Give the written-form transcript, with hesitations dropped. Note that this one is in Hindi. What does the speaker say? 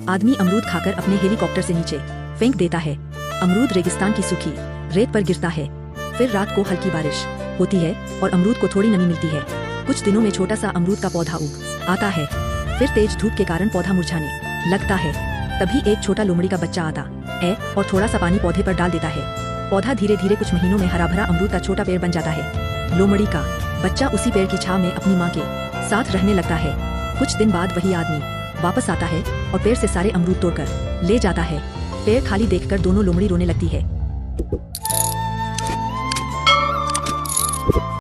आदमी अमरूद खाकर अपने हेलीकॉप्टर से नीचे फेंक देता है। अमरूद रेगिस्तान की सूखी रेत पर गिरता है। फिर रात को हल्की बारिश होती है और अमरूद को थोड़ी नमी मिलती है। कुछ दिनों में छोटा सा अमरूद का पौधा उग आता है। फिर तेज धूप के कारण पौधा मुरझाने लगता है। तभी एक छोटा लोमड़ी का बच्चा आता है और थोड़ा सा पानी पौधे पर डाल देता है। पौधा धीरे धीरे कुछ महीनों में हरा भरा अमरूद का छोटा पेड़ बन जाता है। लोमड़ी का बच्चा उसी पेड़ की छांव में अपनी माँ के साथ रहने लगता है। कुछ दिन बाद वही आदमी वापस आता है और पेड़ से सारे अमरूद तोड़कर ले जाता है। पेड़ खाली देखकर दोनों लोमड़ी रोने लगती है।